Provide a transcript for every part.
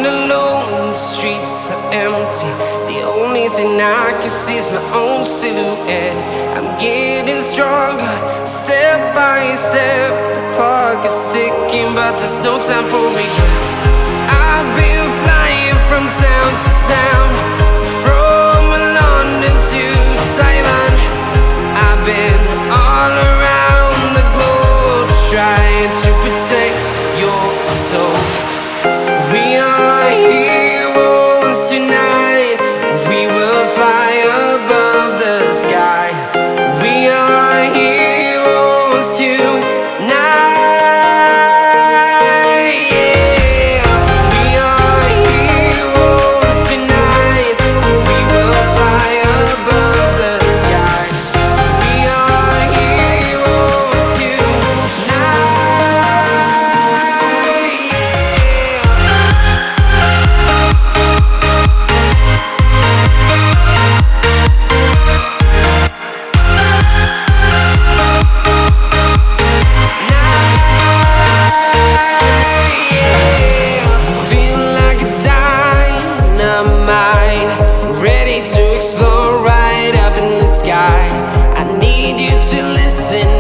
alone, the streets are empty. The only thing I can see is my own silhouette. I'm getting stronger, step by step. The clock is ticking, but there's no time for regrets. I've been flying from town to town, from London to Taiwan. I've been all around the globe, trying to protect your soul. We are heroes tonight. We will fly above the sky. We are heroes tonight. Yeah. We are heroes tonight. We will fly above the sky. We are heroes tonight.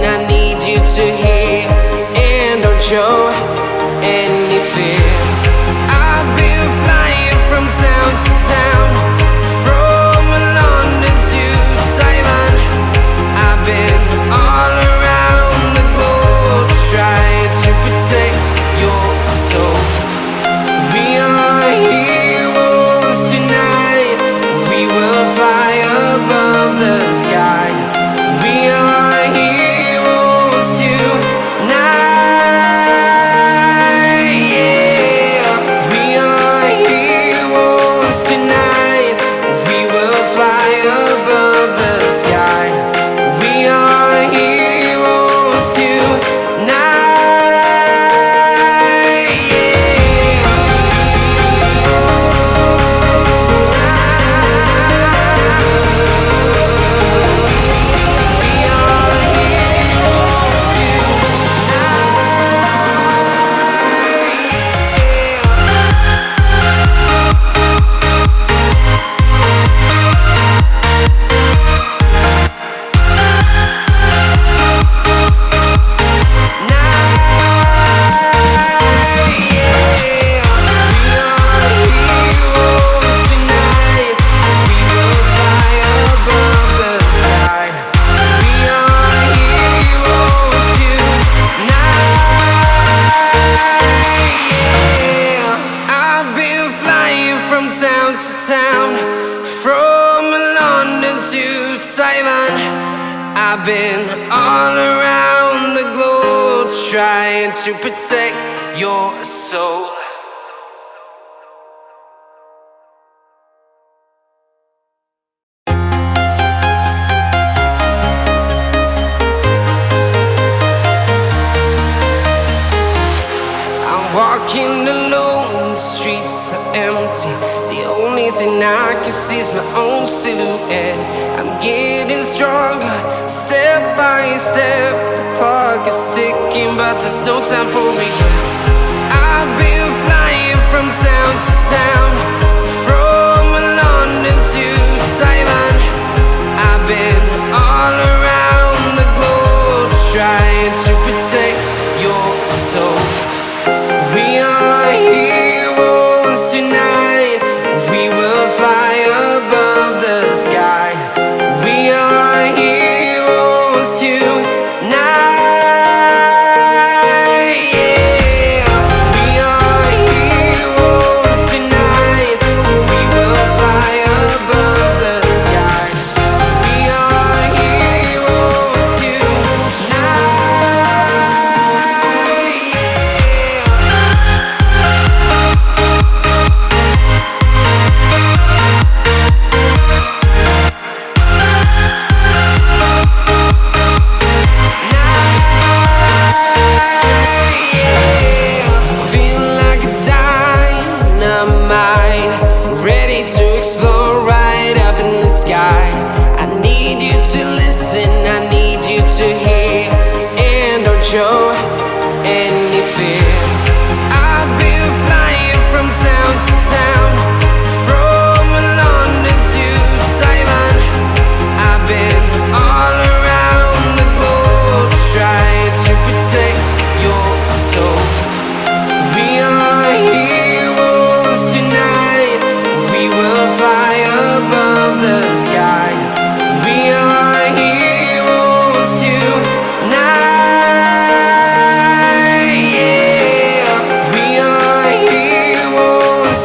I need you to hear and don't show any fear. I've been flying from town to town, from London to Taiwan. I've been all around the globe, trying to protect your soul. We are heroes tonight. We will fly above the sky. We are heroes tonight. Yeah. We are heroes tonight. We will fly above the sky. We are heroes tonight. Town to town, from London to Taiwan. I've been all around the globe, trying to protect your soul. Walking alone, the streets are empty. The only thing I can see is my own silhouette. I'm getting stronger, step by step. The clock is ticking, but there's no time for regrets. I've been flying from town to town, from London to Taiwan. I've been all around the globe, trying to protect your soul. We are heroes tonight. We will fly above the sky. We are heroes tonight. Yeah. We are heroes tonight. We will fly above the sky. We are heroes tonight. I need you to hear and don't show any fear. I've been flying from town to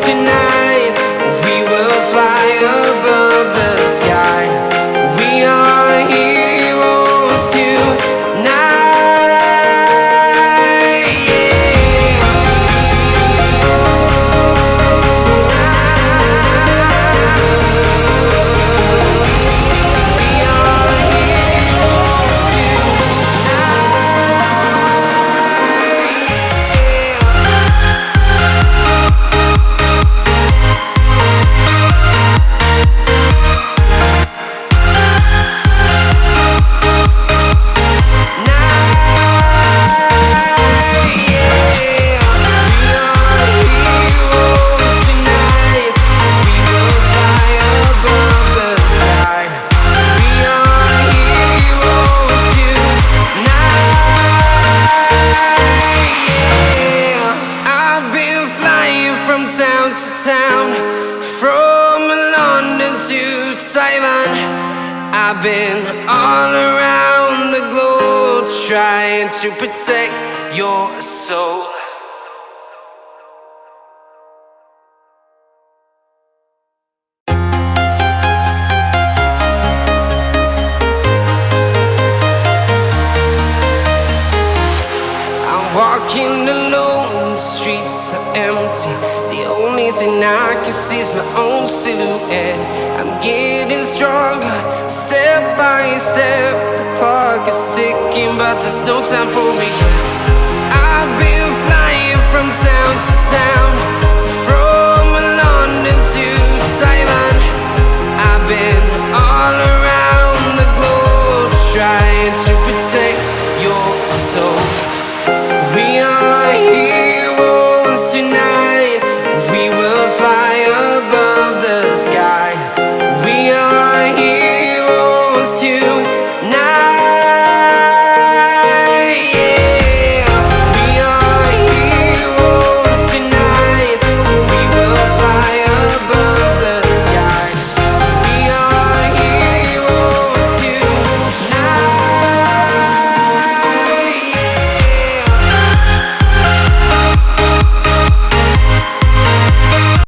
tonight. We will fly above the sky. We are heroes tonight. From town to town, from London to Taiwan, I've been all around the globe trying to protect your soul. I'm walking alone, the streets are empty. The only thing I can see is my own silhouette. I'm getting stronger, step by step. The clock is ticking, but there's no time for regrets. I've been flying from town to town,